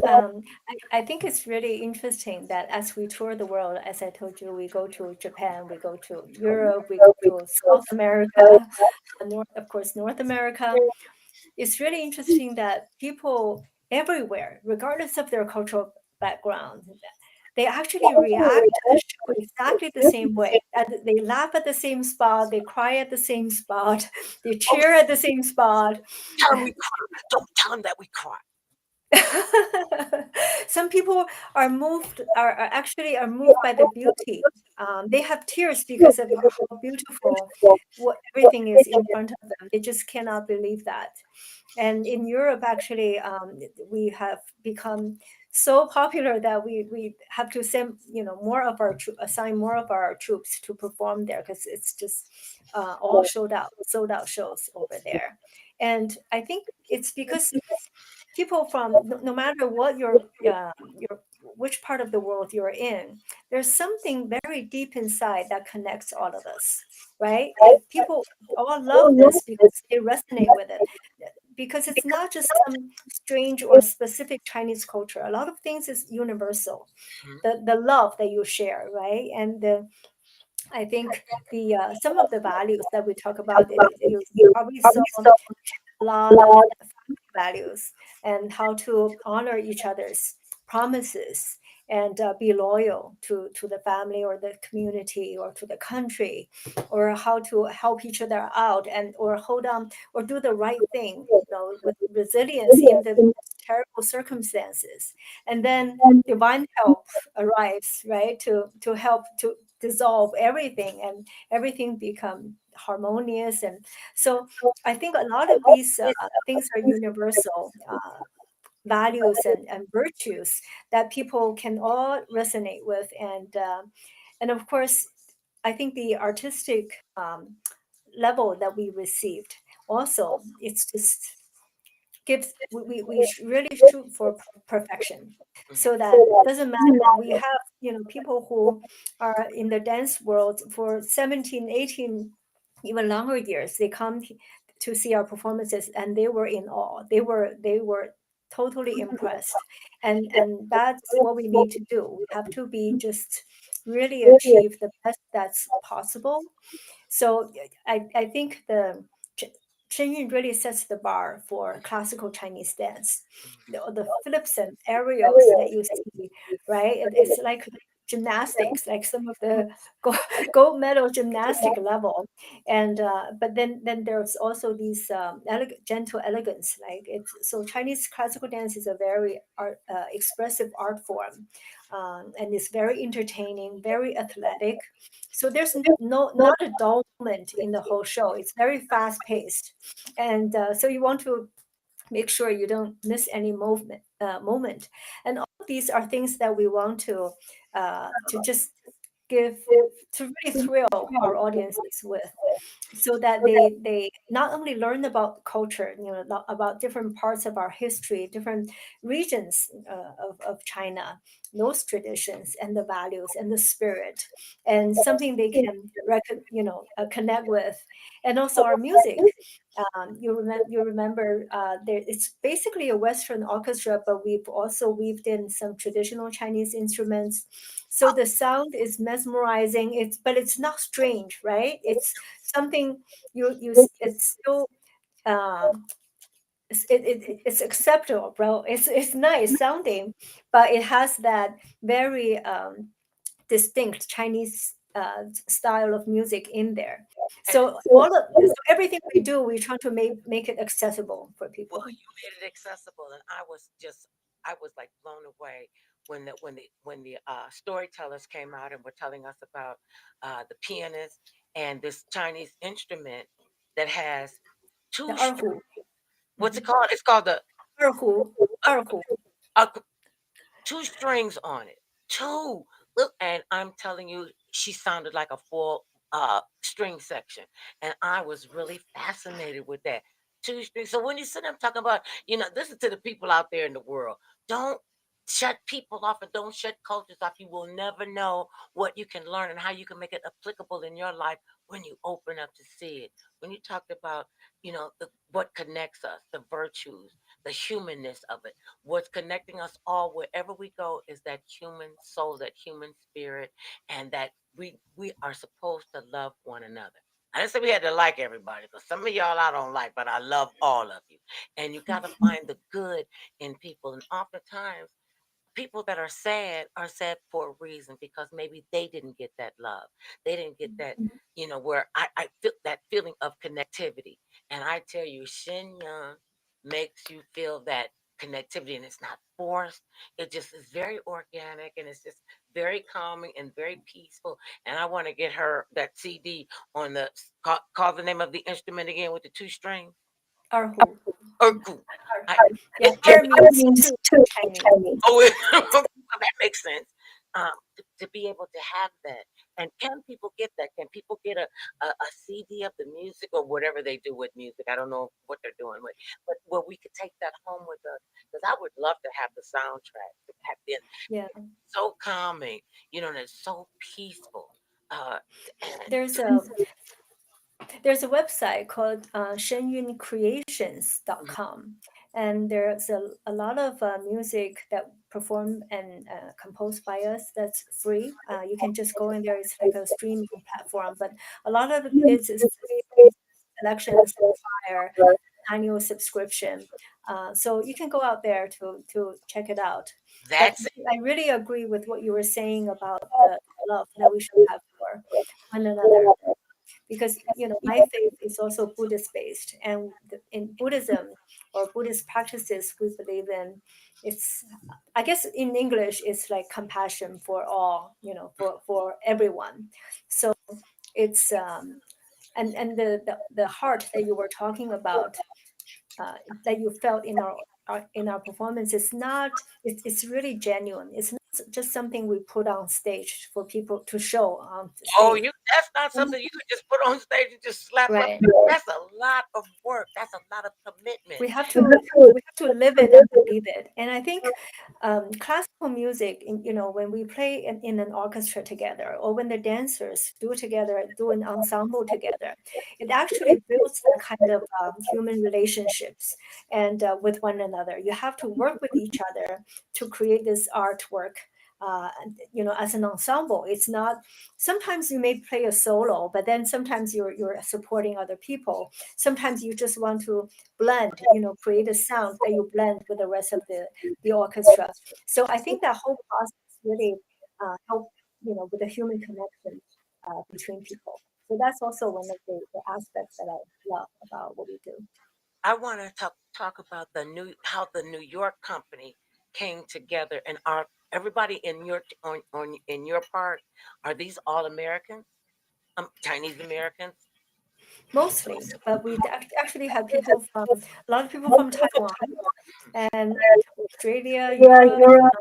I think it's really interesting that as we tour the world, as I told you, we go to Japan, we go to Europe, we go to South America, of course, North America. It's really interesting that people everywhere, regardless of their cultural background, they actually react to the show exactly the same way. And they laugh at the same spot, they cry at the same spot, they Oh, cheer at the same spot. tell them we cry. Don't tell them that we cry. Some people are moved, are moved by the beauty. They have tears because of how beautiful what everything is in front of them. They just cannot believe that. And in Europe, actually, we have become so popular that we have to send, more of our assign more of our troops to perform there because it's just all sold out shows over there. And I think it's because people from no matter what your which part of the world you're in, there's something very deep inside that connects all of us, right? And people all love this because they resonate with it, because it's not just some strange or specific Chinese culture. A lot of things is universal, Mhm. the love that you share, right? And I think the some of the values that we talk about, you probably saw a lot of family values and how to honor each other's promises and be loyal to the family or the community or to the country, or how to help each other out and or hold on or do the right thing, with resilience in the terrible circumstances. And then divine help arrives, right, to help to dissolve everything and everything become harmonious. And so I think a lot of these things are universal values and virtues that people can all resonate with. And of course, I think the artistic level that we received also, it's just gives we really shoot for perfection, Mhm. so that doesn't matter. We have people who are in the dance world for 17, 18, even longer years. They come to see our performances and they were in awe. They were totally impressed. And that's what we need to do. We have to be just really achieve the best that's possible. So I think Ch- Chen Yun really sets the bar for classical Chinese dance. Mhm. The flips and aerials that you see, right? It's like gymnastics, like some of the gold medal gymnastic level. And but then there's also these gentle elegance. Like it's so Chinese classical dance is a very expressive art form, and it's very entertaining, very athletic. So there's not a dull moment in the whole show. It's very fast paced, and so you want to make sure you don't miss any moment. And all of these are things that we want to just give, to really thrill our audiences with, so that they not only learn about culture, about different parts of our history, different regions of China, those traditions and the values and the spirit, and something they can connect with. And also our music. You remember, it's basically a Western orchestra, but we've also weaved in some traditional Chinese instruments. So the sound is mesmerizing. But it's not strange, right? It's something it's still um it's acceptable, bro. It's nice sounding, but it has that very distinct Chinese style of music in there. And So so everything we do, we try to make it accessible for well, people. you made it accessible, and I was like blown away when the storytellers came out and were telling us about the pianist and this Chinese instrument that has The two str- erhu. what's it Mhm. called? It's called the Erhu. Erhu. uh, two strings on it. Two. Look, and I'm telling you, she sounded like a full string section. And I was really fascinated with that. Two strings. So when you sit there talking about, listen to the people out there in the world. Don't shut people off and don't shut cultures off. You will never know what you can learn and how you can make it applicable in your life when you open up to see it. When you talked about, what connects us, the virtues, the humanness of it. What's connecting us all wherever we go is that human soul, that human spirit, and that we are supposed to love one another. I didn't say we had to like everybody, because some of y'all I don't like, but I love all of you. And you got to find the good in people. And oftentimes people that are sad for a reason, because maybe they didn't get that love. They didn't get that, where I feel that feeling of connectivity. And I tell you, Shen Yun makes you feel that connectivity, and it's not forced. It just is very organic, and it's just very calming and very peaceful. And I want to get her that CD on call the name of the instrument again with the two strings. Erhu. Urku. I, Yeah, it er means two in Chinese. Oh, that makes sense. To be able to have that, and can people get that? Can people get a CD of the music or whatever they do with music? I don't know what they're doing with, but where we could take that home with us, because I would love to have the soundtrack. To have been Yeah. so calming, and it's so peaceful. Uh, and There's a website called shenyuncreations.com, and there's a lot of music that performed and composed by us that's free. You can just go in there. It's like a streaming platform, but a lot of it is free. Selections require annual subscription, so you can go out there to check it out. But that's I really agree with what you were saying about the love that we should have for one another, because my faith is also Buddhist based, and in Buddhism or Buddhist practices we believe in, it's, I guess in English it's like compassion for all, for everyone. So it's and the heart that you were talking about, that you felt in our performance is not, it's really genuine. It's not just something we put on stage for people to show on the Oh, stage. that's not something you could just put on stage and just slap up. Right. That's a lot of work. That's a lot of commitment. We have to live it and believe it. And I think classical music, when we play in an orchestra together, or when the dancers do together, do an ensemble together, it actually builds that kind of human relationships and with one another. You have to work with each other to create this artwork. As an ensemble, it's not. Sometimes you may play a solo, but then sometimes you're supporting other people. Sometimes you just want to blend, create a sound that you blend with the rest of the orchestra. So I think that whole process really help, with the human connection between people. So that's also one of the aspects that I love about what we do. I want to talk about how the New York company came together, and are everybody in in your part, are these all Americans? Chinese Americans? Mostly, but we actually have people from a lot of people from Taiwan and Australia, Europe.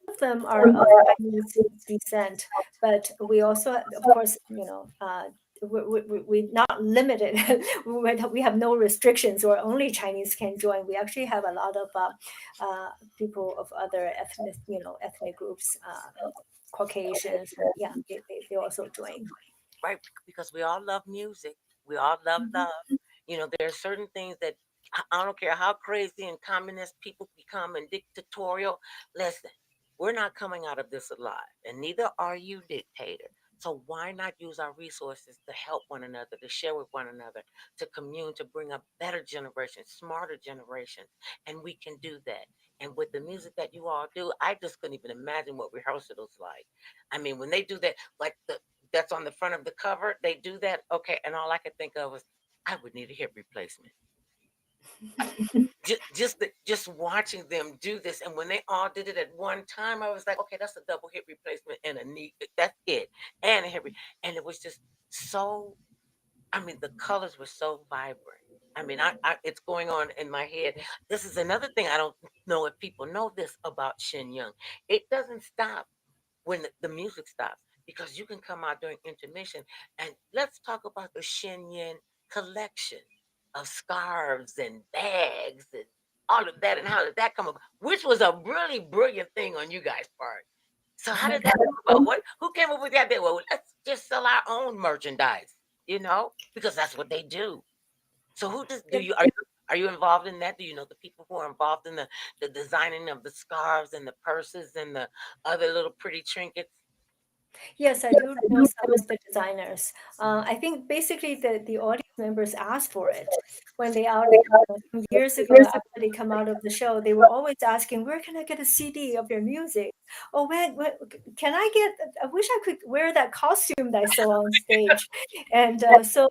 Of them are of Chinese descent, but we also, of course, we're not limited. We have no restrictions, or only Chinese can join. We actually have a lot of people of other ethnic groups, Caucasians, and yeah, they also join. Right, because we all love music. We all love Mhm. love. There are certain things that I don't care how crazy and communist people become and dictatorial. Listen, we're not coming out of this alive, and neither are you, dictator. So why not use our resources to help one another, to share with one another, to commune, to bring up better generations, smarter generations, and we can do that. And with the music that you all do, I just couldn't even imagine what rehearsals like. I mean, when they do that, like that's on the front of the cover. They do that. Okay. And all I could think of was, I would need a hip replacement. Just watching them do this, and when they all did it at one time, I was like, okay, that's a double hit replacement and a knee. That's it, and a hit, and it was just so. I mean, the colors were so vibrant. I mean, it's going on in my head. This is another thing I don't know if people know this about Shen Yun. It doesn't stop when the music stops because you can come out during intermission and let's talk about the Shen Yun collection of scarves and bags and all of that and how did that come up, which was a really brilliant thing on you guys' part. So how did that come about? What who came up with that? Well, let's just sell our own merchandise, because that's what they do. So who does do Yep. you are you involved in that? Do you know the people who are involved in the designing of the scarves and the purses and the other little pretty trinkets? Yes, I do know some of the designers. I think basically the audience members asked for it when they out some years ago after they come out of the show. They were always asking, "Where can I get a CD of your music? Oh, when can I get? I wish I could wear that costume that I saw on stage." And so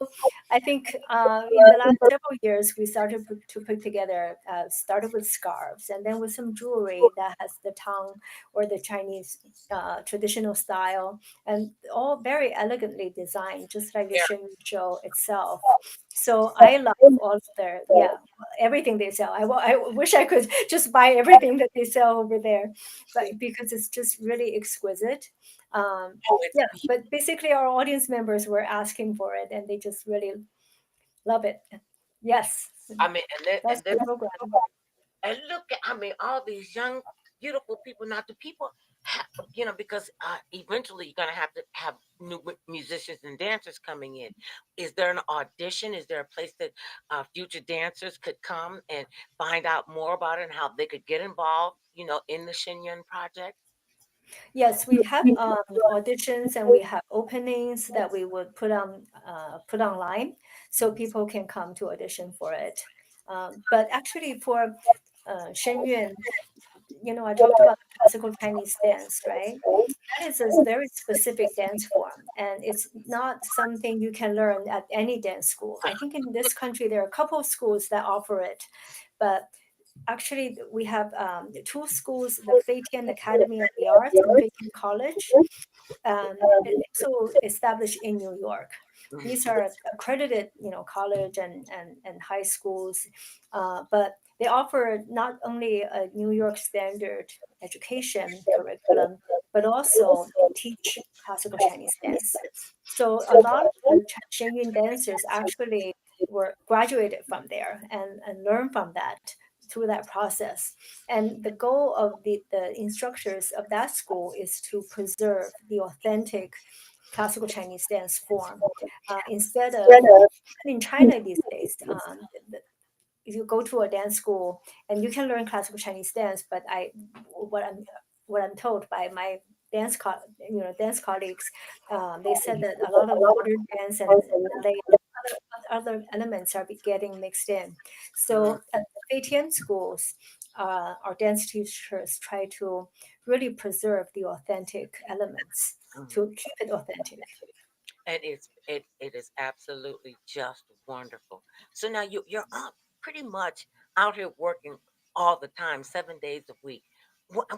I think in the last several years we started to put together. Started with scarves and then with some jewelry that has the tongue or the Chinese traditional style and all very elegantly designed, just like the Yeah. Shen Yun show itself. So I love all of their, yeah, everything they sell. I wish I could just buy everything that they sell over there, but because it's just really exquisite. Oh, it's Yeah, but basically our audience members were asking for it, and they just really love it. Yes, I mean, and then that's and then the program. and look at all these young, beautiful people. Now, do people have, because eventually you're gonna have to have new musicians and dancers coming in. Is there an audition? Is there a place that future dancers could come and find out more about it and how they could get involved, in the Shenyun project? Yes, we have auditions and we have openings that we would put online, so people can come to audition for it. But actually, for Shen Yun, I talked about the classical Chinese dance, right? That is a very specific dance form, and it's not something you can learn at any dance school. I think in this country there are a couple of schools that offer it, but actually we have two schools, the Feitian Academy of the Arts and Feitian College, also established in New York. These Mhm. are accredited, college and high schools, but they offer not only a New York standard education curriculum, but also teach classical Chinese dance. So a lot of the Shenyun dancers actually were graduated from there and learned from that through that process. And the goal of the instructors of that school is to preserve the authentic classical Chinese dance form. Instead of, in China these days, if you go to a dance school and you can learn classical Chinese dance, but what I'm what I'm told by my dance colleagues, they said that a lot of modern dance and ballet other elements are getting mixed in. Mhm. So at the Feitian schools, our dance teachers try to really preserve the authentic elements Mhm. to keep it authentic. And it is absolutely just wonderful. So now you're up pretty much out here working all the time, 7 days a week.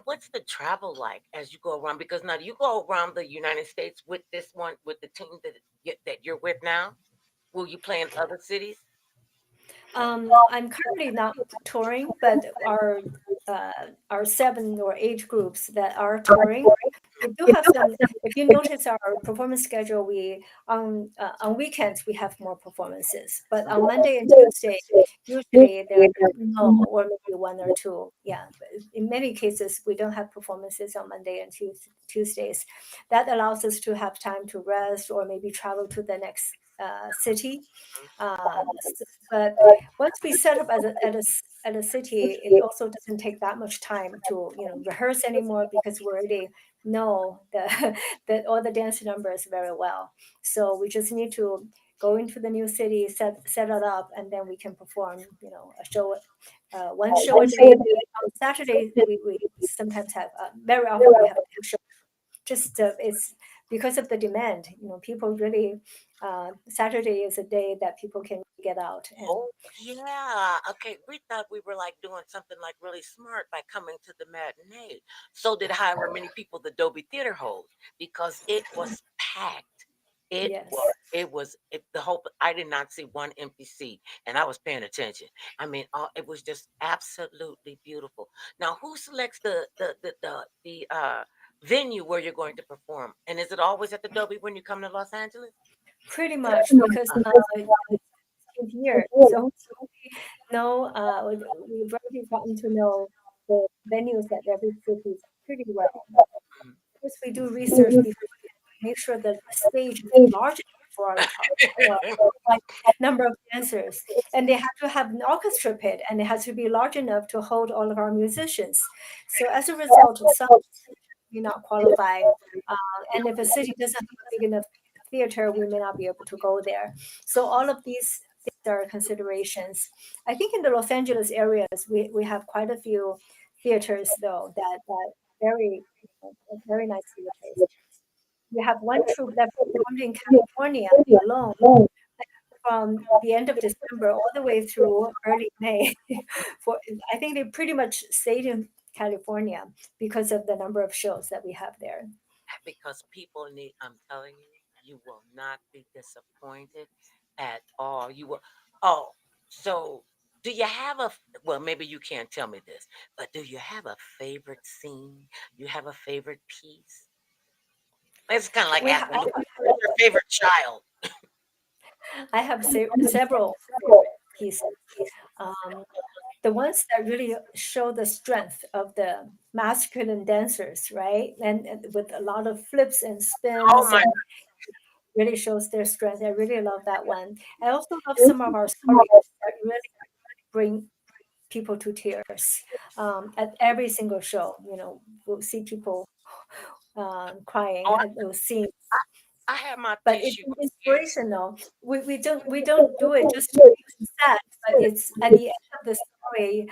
What's the travel like as you go around? Because now you go around the United States with this one with the team that you're with now. Will you play in other cities? I'm currently not touring, but our 7 or 8 groups that are touring, we do have some. If you notice our performance schedule, we on weekends we have more performances, but on Monday and Tuesday, usually there are no or maybe one or two. Yeah, but in many cases we don't have performances on Monday and Tuesdays. That allows us to have time to rest or maybe travel to the next city. But once we set up at a city, it also doesn't take that much time to rehearse anymore because we already know the that all the dance numbers very well. So we just need to go into the new city, set it up, and then we can perform. A show, one show a day. On Saturday, we sometimes have very often we have two shows just it's because of the demand. People really Saturday is a day that people can get out and Oh, yeah. Okay, we thought we were like doing something like really smart by coming to the matinee. So did however many people the Dolby Theater holds because it was packed. yes, The whole, I did not see one empty seat and I was paying attention. I mean, it was just absolutely beautiful. Now, who selects the venue where you're going to perform? And is it always at the Dolby when you come to Los Angeles? pretty much because here. So know, we've already gotten to know the venues that every city pretty well. But of Mhm. course, we do research before we make sure that the stage is large enough for our like, number of dancers, and they have to have an orchestra pit, and it has to be large enough to hold all of our musicians. So as a result, some may not qualify, and if a city doesn't have a big enough theater, we may not be able to go there. So all of these things are considerations. I think in the Los Angeles areas, we have quite a few theaters though that very very nice theaters. We have one troupe that performed in California alone from the end of December all the way through early May. For I think they pretty much stayed in California because of the number of shows that we have there. Because people need, I'm telling you, you will not be disappointed at all. You will. Oh, so do you have well, maybe you can't tell me this, but do you have a favorite scene? You have a favorite piece? It's kind of like We ha- asking, who's your favorite child? I have several favorite pieces. Um, the ones that really show the strength of the masculine dancers, right? And with a lot of flips and Oh spins my, and really shows their strength. I really love that one. I also love some of our stories that really bring people to tears. At every single show, we'll see people crying oh, at those scenes. I have my But it's tissue here. inspirational. We don't do it just to be sad, but it's at the end of the story,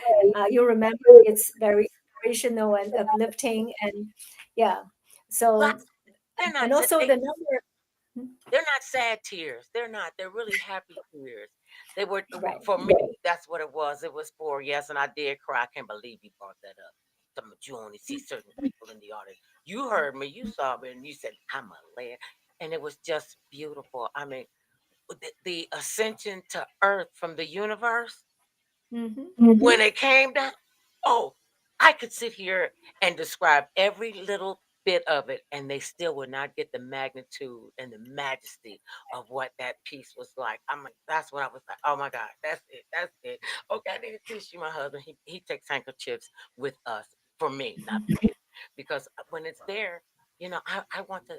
you remember it's very inspirational and uplifting, and yeah. Well, So they're and not. also the number, They're not sad tears. They're not. They're really happy tears. They were right? for me. That's what it was. It was for yes, and I did cry. I can't believe you brought that up. But you only see certain people in the audience. You heard me. You saw me, and you said, "I'm a lair," and it was just beautiful. I mean, the ascension to Earth from the universe Hmm. when it came down, oh, I could sit here and describe every little bit of it, and they still would not get the magnitude and the majesty of what that piece was like. I'm like, that's what I was like. Oh my God, that's it. That's it. Okay, I need a tissue. My husband, he takes handkerchiefs with us for me, not for him, because when it's there, I want to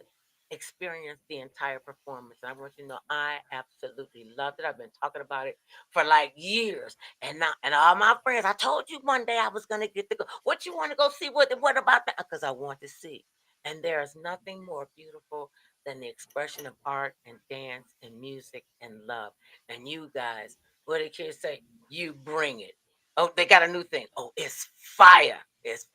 experience the entire performance. I want you to know I absolutely loved it. I've been talking about it for like years. And all my friends, I told you one day I was gonna get to go. What you want to go see? What about that? Because I want to see. And there is nothing more beautiful than the expression of art and dance and music and love. And you guys, what the kids say? You bring it. Oh, they got a new thing. Oh, it's fire.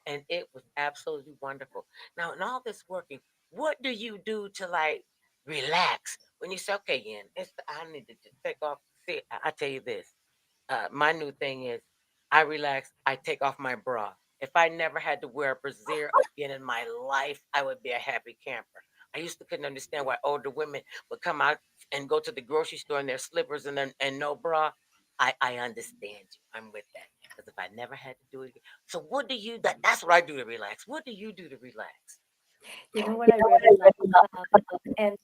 And it was absolutely wonderful. Now, in all this working, what do you do to like relax when you say, okay, Yin, I need to just take off. See, I tell you this, my new thing is I relax, I take off my bra. If I never had to wear a brassiere again in my life, I would be a happy camper. I used to couldn't understand why older women would come out and go to the grocery store in their slippers and no bra. I understand you. I'm with that. Because if I never had to do it again. So what do you that's what I do to relax. What do you do to relax? You know what I really love, um, and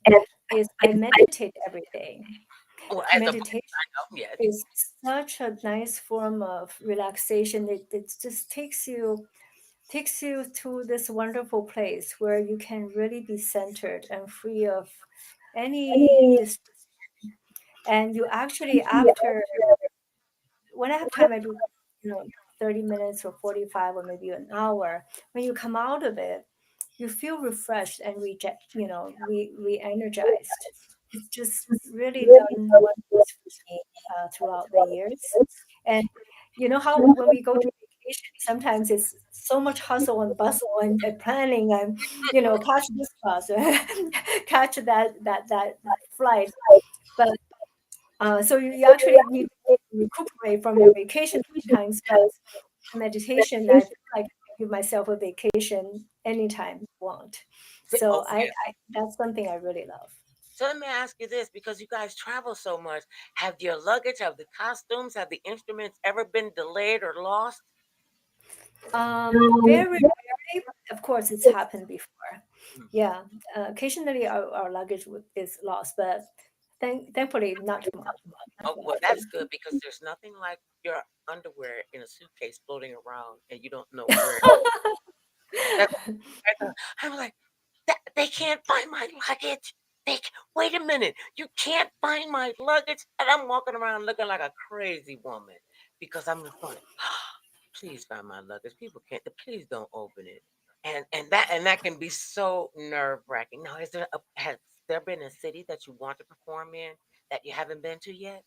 is I meditate every day. Oh, as a Meditation yes. is such a nice form of relaxation. It just takes you to this wonderful place where you can really be centered and free of any and you actually after when I have time I do 30 minutes or 45 or maybe an hour. When you come out of it, you feel refreshed and re-energized. It's just really done wonders for me throughout the years. And you know how when we go to vacation. Sometimes it's so much hustle and bustle and planning and catch this bus, catch that flight. But so you actually need to recuperate from your vacation sometimes. But meditation, I feel like I can give myself a vacation anytime I want. So Oh, I that's something I really love. so let me ask you this, because you guys travel so much, have your luggage, have the costumes, have the instruments ever been delayed or lost? Very rarely, of course, it's happened before. Mm. Yeah, occasionally our luggage is lost, but thankfully not not Oh, too well, that's often. good, because there's nothing like your underwear in a suitcase floating around and you don't know where. That's, I'm like, they can't find my luggage. Wait a minute, you can't find my luggage, and I'm walking around looking like a crazy woman because I'm just going, please find my luggage. People can't. Please don't open it. And that can be so nerve wracking. Now, has there been a city that you want to perform in that you haven't been to yet?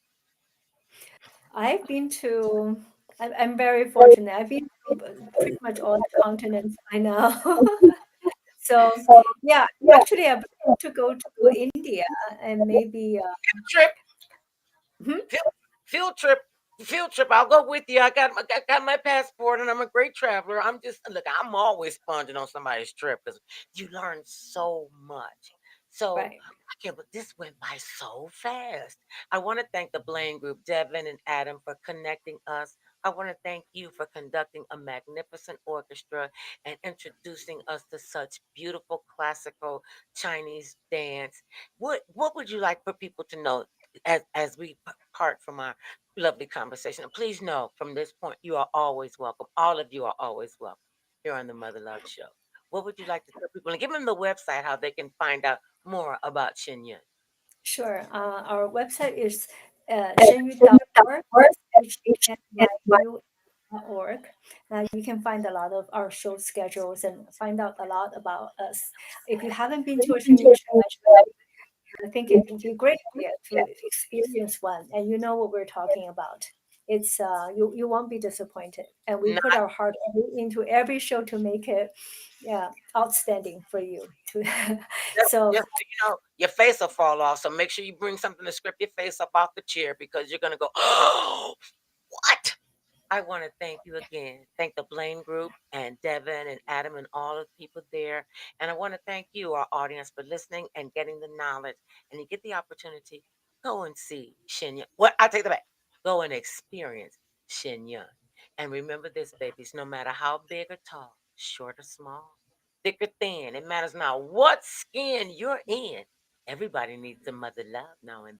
I've been to. I'm very fortunate. I've been to pretty much all the continents by now. So yeah, actually, I'd like to go to India and maybe. Trip. Hmm? Field, field trip. Field trip. I'll go with you. I got my passport, and I'm a great traveler. I'm just look. I'm always sponging on somebody's trip because you learn so much. So Right. I can't. But this went by so fast. I want to thank the Blaine Group, Devin and Adam, for connecting us. I want to thank you for conducting a magnificent orchestra and introducing us to such beautiful classical Chinese dance. What would you like for people to know as we part from our lovely conversation? And please know from this point, you are always welcome. All of you are always welcome here on the Mother Love Show. What would you like to tell people and give them the website how they can find out more about Shen Yun? Sure. Our website is shenyun.org, SHENYU.org. You can find a lot of our show schedules and find out a lot about us. If you haven't been to a Shenyun show, I think it would be a great idea to experience one, and you know what we're talking about. It's you won't be disappointed, and we put Not our heart into every show to make it, yeah, outstanding for you. To so just your face will fall off. So make sure you bring something to scrape your face up off the chair because you're gonna go, oh, what? I want to thank you again. Thank the Blaine Group and Devin and Adam and all of the people there. And I want to thank you, our audience, for listening and getting the knowledge. And you get the opportunity, go and see Shen Yun. Well, I take that back. Go and experience Shen Yun. And remember this, babies, no matter how big or tall, short or small, thick or thin, it matters not what skin you're in. Everybody needs some mother love now and